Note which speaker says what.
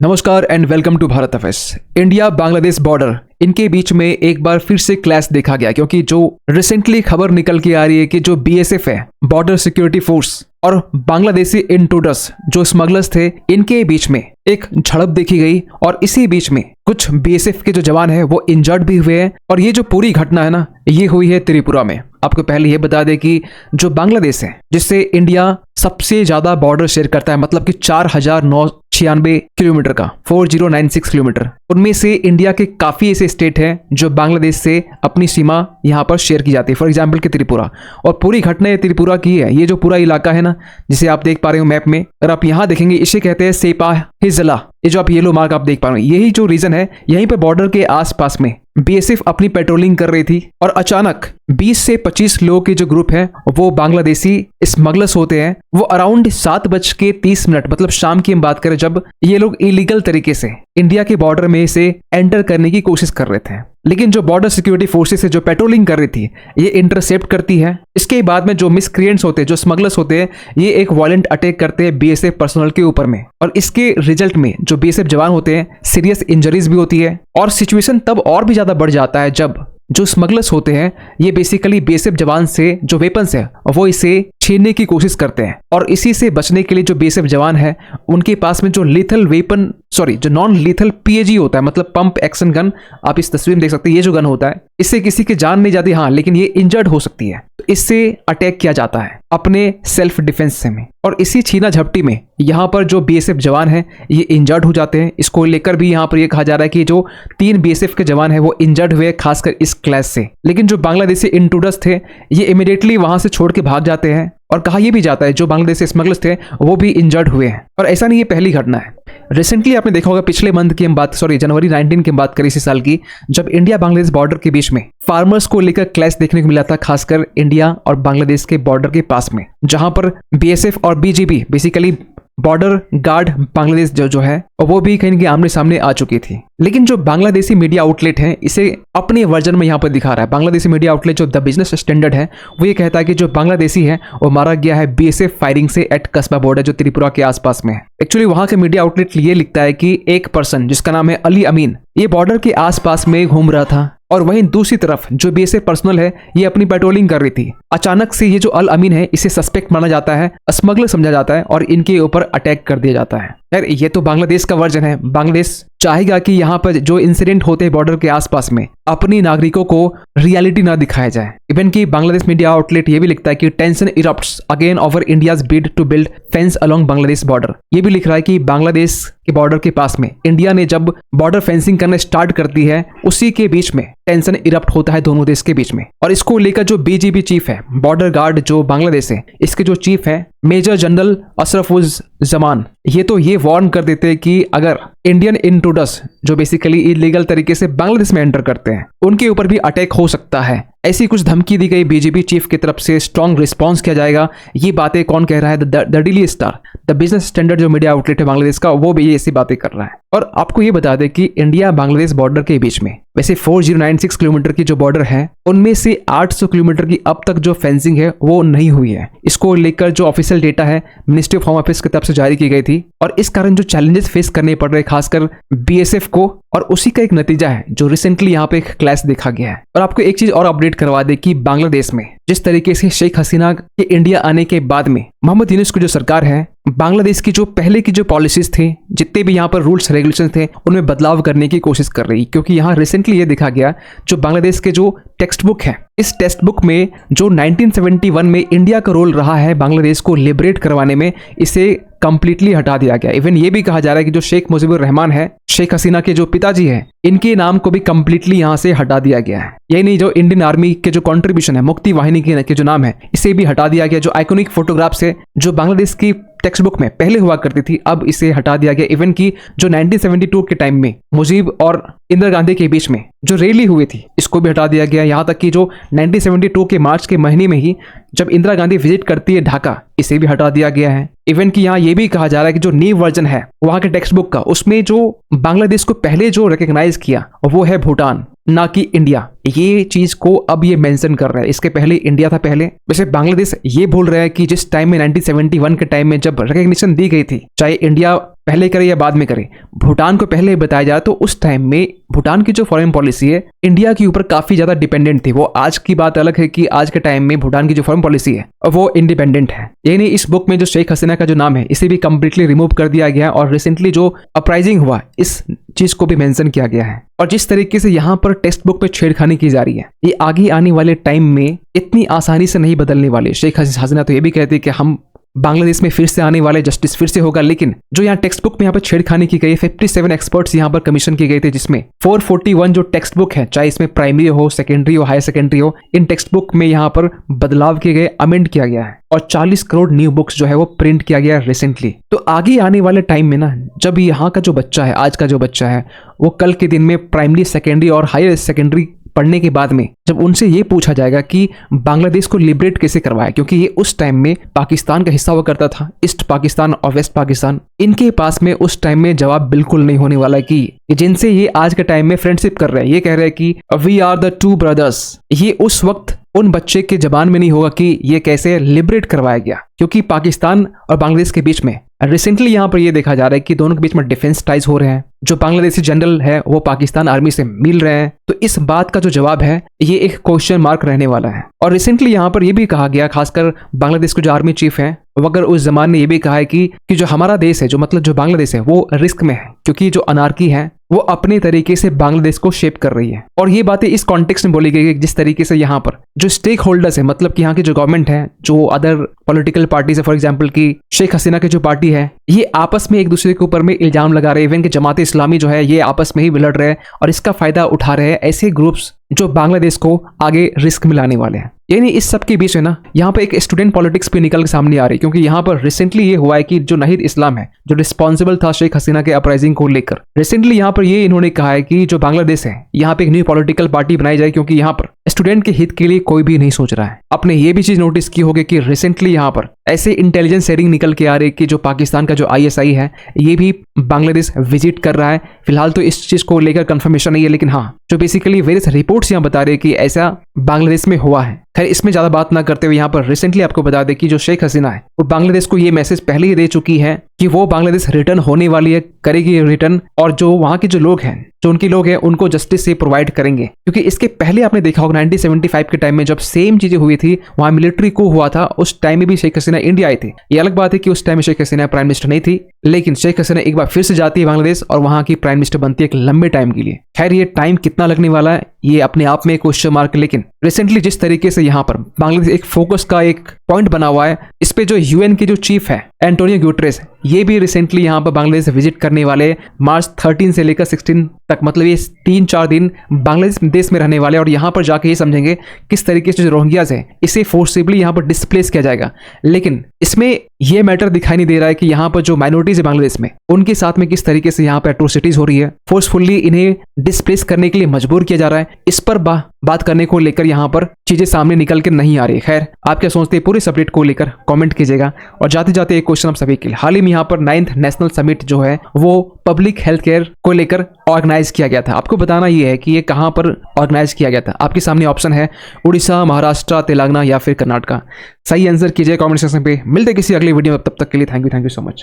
Speaker 1: नमस्कार and welcome to Bharat affairs. India Bangladesh border, इनके बीच में एक बार फिर से क्लैश देखा गया, क्योंकि जो रिसेंटली खबर निकल के आ रही है कि जो बीएसएफ है, बॉर्डर सिक्योरिटी फोर्स, और बांग्लादेशी इंट्रूडर्स जो स्मगलर्स थे, इनके बीच में एक झड़प देखी गई और इसी बीच में कुछ बीएसएफ के जो जवान हैं वो इंजर्ड भी हुए हैं। और ये जो पूरी घटना है ना, ये हुई है त्रिपुरा में। आपको पहले ये बता दें कि जो बांग्लादेश है, जिससे इंडिया सबसे ज्यादा बॉर्डर शेयर करता है, मतलब कि 4996 किलोमीटर का 4096 किलोमीटर, उनमें से इंडिया के काफी ऐसे स्टेट हैं जो बांग्लादेश से अपनी सीमा यहाँ पर शेयर की जाती है। फॉर एग्जाम्पल कि त्रिपुरा, और पूरी घटना ये त्रिपुरा की है। ये जो पूरा इलाका है ना, जिसे आप देख पा रहे हो मैप में, अगर आप यहाँ देखेंगे, इसे कहते हैं सेपा हिजला। ये जो आप येलो मार्क आप देख पा रहे हो, यही जो रीजन है, यहीं पे बॉर्डर के आसपास में बीएसएफ अपनी पेट्रोलिंग कर रही थी और अचानक 20 से 25 लोगों के जो ग्रुप है, वो बांग्लादेशी स्मगलर्स होते हैं। वो अराउंड 7:30 मतलब शाम की हम बात करें, जब ये लोग इलीगल तरीके से इंडिया के बॉर्डर में से एंटर करने की कोशिश कर रहे थे। लेकिन जो बॉर्डर सिक्योरिटी फोर्सेस है, जो पेट्रोलिंग कर रही थी, ये इंटरसेप्ट करती है। इसके बाद में जो मिसक्रिएंट्स होते हैं, जो स्मगलर्स होते हैं, ये एक वायलेंट अटैक करते हैं बीएसएफ पर्सनल के ऊपर में, और इसके रिजल्ट में जो बीएसएफ जवान होते हैं, सीरियस इंजरीज भी होती है। और सिचुएशन तब और भी ज्यादा बढ़ जाता है जब जो स्मगलर्स होते हैं, ये बेसिकली बीएसएफ जवान से जो वेपन्स है वो इसे छीनने की कोशिश करते हैं। और इसी से बचने के लिए जो बीएसएफ जवान है, उनके पास में जो लीथल वेपन, जो नॉन लीथल पीएजी होता है, मतलब पंप एक्शन गन, आप इस तस्वीर में देख सकते हैं। ये जो गन होता है, इससे किसी की जान नहीं जाती, हाँ, लेकिन ये इंजर्ड हो सकती है, तो इससे अटैक किया जाता है अपने सेल्फ डिफेंस से में। और इसी छीना झपटी में यहाँ पर जो बीएसएफ जवान है, ये इंजर्ड हो जाते हैं। इसको लेकर भी यहाँ पर ये कहा जा रहा है कि जो 3 बीएसएफ के जवान है वो इंजर्ड हुए, खासकर इस क्लैश से। लेकिन जो बांग्लादेशी इंट्रूडर्स थे, ये इमीडिएटली वहां से छोड़ के भाग जाते हैं। और कहा यह भी जाता है जो बांग्लादेशी स्मगलर्स थे वो भी इंजर्ड हुए हैं। और ऐसा नहीं, ये पहली घटना है। रिसेंटली आपने देखा होगा, पिछले मंथ की हम बात, जनवरी 19 की बात करें इसी साल की, जब इंडिया बांग्लादेश बॉर्डर के बीच में फार्मर्स को लेकर क्लैश देखने को मिला था, खासकर इंडिया और बांग्लादेश के बॉर्डर के पास में, जहां पर बीएसएफ और BGB, basically border guard Bangladesh जो है, वो भी कहीं ना कहीं आमने सामने आ चुकी थी। लेकिन जो बांग्लादेशी मीडिया आउटलेट है, इसे अपने वर्जन में यहाँ पर दिखा रहा है। बांग्लादेशी मीडिया आउटलेट जो द बिजनेस स्टैंडर्ड है, वो ये कहता है कि जो बांग्लादेशी है वो मारा गया है बीएसएफ फायरिंग से एट कस्बा बॉर्डर, जो त्रिपुरा के आसपास में है। एक्चुअली वहां के मीडिया आउटलेट ये लिखता है कि एक पर्सन जिसका नाम है अली अमीन, ये बॉर्डर के आसपास में घूम रहा था, और वहीं दूसरी तरफ जो बीएसएफ पर्सनल है, ये अपनी पेट्रोलिंग कर रही थी। अचानक से ये जो अल अमीन है, इसे सस्पेक्ट माना जाता है, स्मगलर समझा जाता है, और इनके ऊपर अटैक कर दिया जाता है। यार, ये तो बांग्लादेश का वर्जन है। बांग्लादेश चाहेगा कि यहाँ पर जो इंसिडेंट होते हैं बॉर्डर के आसपास में, अपनी नागरिकों को रियलिटी ना दिखाया जाए। इवन कि बांग्लादेश मीडिया आउटलेट ये भी लिखता है कि tension erupts again over India's bid to build fence along Bangladesh border. ये भी लिख रहा है कि बांग्लादेश के बॉर्डर के पास में इंडिया ने जब बॉर्डर फेंसिंग करना स्टार्ट करती है, उसी के बीच में टेंशन इरप्ट होता है दोनों देश के बीच में। और इसको लेकर जो बीजीबी चीफ है, बॉर्डर गार्ड जो बांग्लादेश है, इसके जो चीफ है मेजर जनरल अशरफुज जमान, ये तो ये वार्न कर देते हैं कि अगर इंडियन इंट्रूडर्स जो बेसिकली इलीगल तरीके से बांग्लादेश में एंटर करते हैं, उनके ऊपर भी अटैक हो सकता है। ऐसी कुछ धमकी दी गई बीजेपी चीफ की तरफ से, स्ट्रॉन्ग रिस्पांस किया जाएगा। ये बातें कौन कह रहा है? The daily star, the business standard जो मीडिया आउटलेट है बांग्लादेश का, वो भी ऐसी बातें कर रहा है। और आपको ये बता दें कि इंडिया बांग्लादेश बॉर्डर के बीच में वैसे 4096 किलोमीटर की जो बॉर्डर है, उनमें से 800 किलोमीटर की अब तक जो फेंसिंग है वो नहीं हुई है। इसको लेकर जो ऑफिशियल डेटा है मिनिस्ट्री ऑफ होम अफेयर्स की तरफ से जारी की गई थी, और इस कारण जो चैलेंजेस फेस करने पड़ रहे खासकर बीएसएफ को, और उसी का एक नतीजा है जो रिसेंटली यहाँ पे एक क्लैश देखा गया है। और आपको एक चीज और अपडेट करवा दे कि बांग्लादेश में जिस तरीके से शेख हसीना के इंडिया आने के बाद में मोहम्मद यूनुस की जो सरकार है, बांग्लादेश की जो पहले की जो पॉलिसीज थे, जितने भी यहाँ पर रूल्स रेगुलेशन थे, उनमें बदलाव करने की कोशिश कर रही। क्योंकि यहाँ रिसेंटली ये देखा गया, जो बांग्लादेश के जो टेक्स्ट बुक है, इस टेक्स्ट बुक में जो 1971 में इंडिया का रोल रहा है बांग्लादेश को लिबरेट करवाने में, इसे कंप्लीटली हटा दिया गया। इवन ये भी कहा जा रहा है कि जो शेख मुजीबुर रहमान है, शेख हसीना के जो पिताजी हैं, इनके नाम को भी कंप्लीटली यहाँ से हटा दिया गया है। यही नहीं, जो इंडियन आर्मी के जो कंट्रीब्यूशन है, मुक्ति वाहिनी के जो नाम है, इसे भी हटा दिया गया। जो आइकॉनिक फोटोग्राफ्स है जो बांग्लादेश की टेक्स्ट बुक में पहले हुआ करती थी, अब इसे हटा दिया गया। इवन की जो 1972 के टाइम में मुजीब और इंदिरा गांधी के बीच में जो रैली हुई थी, इसको भी हटा दिया गया। यहाँ तक कि जो 1972 के मार्च के महीने में ही जब इंदिरा गांधी विजिट करती है ढाका, इसे भी हटा दिया गया है। इवन कि यहाँ ये भी कहा जा रहा है कि जो न्यू वर्जन है वहां के टेक्स्ट बुक का, उसमें जो बांग्लादेश को पहले जो रिकॉग्नाइज किया वो है भूटान, ना कि इंडिया। ये चीज को अब ये मेंशन कर रहा है, इसके पहले इंडिया था पहले। वैसे बांग्लादेश ये बोल रहा है कि जिस टाइम में 1971 के टाइम में जब रिकॉग्निशन दी गई थी, चाहे इंडिया पहले करे या बाद में करे, भूटान को पहले बताया जाए तो उस टाइम में भूटान की जो फॉरेन पॉलिसी है इंडिया के ऊपर काफी ज्यादा डिपेंडेंट थी। वो आज की बात अलग है कि आज के टाइम में भूटान की जो फॉरेन पॉलिसी है वो इंडिपेंडेंट है। यानी इस बुक में जो शेख हसीना का जो नाम है इसे भी कंप्लीटली रिमूव कर दिया गया और रिसेंटली जो अपराइजिंग हुआ इस चीज को भी मेंशन किया गया है। और जिस तरीके से यहाँ पर टेक्स्ट बुक पे छेड़खानी की जा रही है ये आगे आने वाले टाइम में इतनी आसानी से नहीं बदलने वाले। शेख हसीना तो ये भी कहते हैं कि हम बांग्लादेश में फिर से आने वाले जस्टिस फिर से होगा, लेकिन जो यहाँ टेक्स्ट बुक में यहाँ पर छेड़खानी की गई 57 एक्सपर्ट्स यहाँ पर कमीशन किए गए थे, जिसमें 441 जो टेक्स्ट बुक है, चाहे इसमें प्राइमरी हो, सेकेंडरी हो, हायर सेकेंडरी हो, इन टेक्स्ट बुक में यहाँ पर बदलाव किए गए, अमेंड किया गया है और 40 करोड़ न्यू बुक्स जो है वो प्रिंट किया गया है रिसेंटली। तो आगे आने वाले टाइम में ना जब यहाँ का जो बच्चा है, आज का जो बच्चा है, वो कल के दिन में प्राइमरी, सेकेंडरी और हायर सेकेंडरी पढ़ने के बाद में जब उनसे ये पूछा जाएगा कि बांग्लादेश को लिबरेट कैसे करवाया, क्योंकि ये उस टाइम में पाकिस्तान का हिस्सा हुआ करता था, ईस्ट पाकिस्तान और वेस्ट पाकिस्तान, इनके पास में उस टाइम में जवाब बिल्कुल नहीं होने वाला कि जिनसे ये आज के टाइम में फ्रेंडशिप कर रहे हैं, ये कह रहे हैं कि we are the two brothers, ये उस वक्त उन बच्चे के जबान में नहीं होगा कि ये कैसे लिबरेट करवाया गया, क्योंकि पाकिस्तान और बांग्लादेश के बीच में रिसेंटली यहाँ पर ये देखा जा रहा है कि दोनों के बीच में डिफेंस टाइज हो रहे हैं। जो बांग्लादेशी जनरल है वो पाकिस्तान आर्मी से मिल रहे हैं, तो इस बात का जो जवाब है ये एक क्वेश्चन मार्क रहने वाला है। और रिसेंटली यहाँ पर ये भी कहा गया, खासकर बांग्लादेश के जो आर्मी चीफ हैं, अगर उस जमाने ने ये भी कहा है कि जो हमारा देश है, जो मतलब जो बांग्लादेश है, वो रिस्क में है, क्योंकि जो अनार्की है वो अपने तरीके से बांग्लादेश को शेप कर रही है। और ये बातें इस कॉन्टेक्स्ट में बोली गई है जिस तरीके से यहाँ पर जो स्टेक होल्डर्स है, मतलब कि यहाँ की जो गवर्नमेंट है, जो अदर पॉलिटिकल पार्टीज है, फॉर एग्जांपल की शेख हसीना की जो पार्टी है, ये आपस में एक दूसरे के ऊपर में इल्जाम लगा रहे हैं। इवन कि जमात इस्लामी जो है ये आपस में ही लड़ रहे हैं और इसका फायदा उठा रहे हैं ऐसे ग्रुप्स जो बांग्लादेश को आगे रिस्क में लाने वाले हैं। यानी इस सब के बीच में ना यहाँ पर एक स्टूडेंट पॉलिटिक्स भी निकल के सामने आ रही है, क्योंकि यहाँ पर रिसेंटली ये हुआ है कि जो नाहिद इस्लाम है, जो रिस्पॉन्सिबल था शेख हसीना के अपराइजिंग को लेकर, रिसेंटली यहाँ पर ये इन्होंने कहा है कि जो बांग्लादेश है यहाँ पे एक न्यू पॉलिटिकल पार्टी बनाई जाए, क्योंकि यहाँ पर स्टूडेंट के हित के लिए कोई भी नहीं सोच रहा है। आपने ये भी चीज नोटिस की होगी कि रिसेंटली यहाँ पर ऐसे इंटेलिजेंस शेयरिंग निकल के आ रही है कि जो पाकिस्तान का जो ISI है ये भी बांग्लादेश विजिट कर रहा है। फिलहाल तो इस चीज को लेकर कंफर्मेशन नहीं है, लेकिन हाँ जो बेसिकली वेरियस रिपोर्ट्स यहाँ बता रहे हैं कि ऐसा बांग्लादेश में हुआ है। खैर इसमें ज्यादा बात ना करते हुए यहाँ पर रिसेंटली आपको बता दें कि जो शेख हसीना है वो बांग्लादेश को ये मैसेज पहले ही दे चुकी है कि वो बांग्लादेश रिटर्न होने वाली है, करेगी रिटर्न, और जो वहाँ के जो लोग हैं, जो उनके लोग हैं, उनको जस्टिस से प्रोवाइड करेंगे। क्योंकि इसके पहले आपने देखा होगा 1975 के टाइम में जब सेम चीजें हुई थी, वहां मिलिट्री को हुआ था, उस टाइम में भी शेख हसीना इंडिया आई थी। ये अलग बात है कि उस टाइम में शेख हसीना प्राइम मिनिस्टर नहीं थी, लेकिन शेख हसीना एक बार फिर से जाती है बांग्लादेश और वहां की प्राइम मिनिस्टर बनती है एक लंबे टाइम के लिए। खैर ये टाइम कितना लगने वाला है ये अपने आप में क्वेश्चन मार्क, लेकिन रिसेंटली जिस तरीके से यहाँ पर बांग्लादेश एक फोकस का एक पॉइंट बना हुआ है, इस पे जो UN के जो चीफ है एंटोनियो गुटेरेस, ये भी रिसेंटली यहाँ पर बांग्लादेश विजिट करने वाले मार्च 13 से लेकर 16 तक, मतलब ये 3-4 दिन बांग्लादेश देश में रहने वाले और यहाँ पर जाके ये समझेंगे किस तरीके से जो रोहिंग्याज है इसे फोर्सिबली यहाँ पर डिस्प्लेस किया जाएगा। लेकिन इसमें यह मैटर दिखाई नहीं दे रहा है कि यहाँ पर जो माइनॉरिटीज है बांग्लादेश में, उनके साथ में किस तरीके से यहाँ पर एट्रोसिटीज हो रही है, फोर्सफुली इन्हें डिस्प्लेस करने के लिए मजबूर किया जा रहा है। इस पर बात करने को लेकर यहाँ पर चीजें सामने निकल के नहीं आ रही। खैर आप क्या सोचते हैं पूरे सब्जेक्ट को लेकर कमेंट कीजिएगा। और जाते जाते एक क्वेश्चन आप सभी के लिए, हाल ही में यहाँ पर 9th नेशनल समिट जो है वो पब्लिक हेल्थ केयर को लेकर ऑर्गेनाइज किया गया था। आपको बताना ये है कि ये कहाँ पर ऑर्गेनाइज किया गया था। आपके सामने ऑप्शन है उड़ीसा, महाराष्ट्र, तेलंगाना या फिर कर्नाटका। सही आंसर कीजिए कमेंट सेक्शन पे। मिलते किसी अगले वीडियो में, तब तक के लिए थैंक यू सो मच।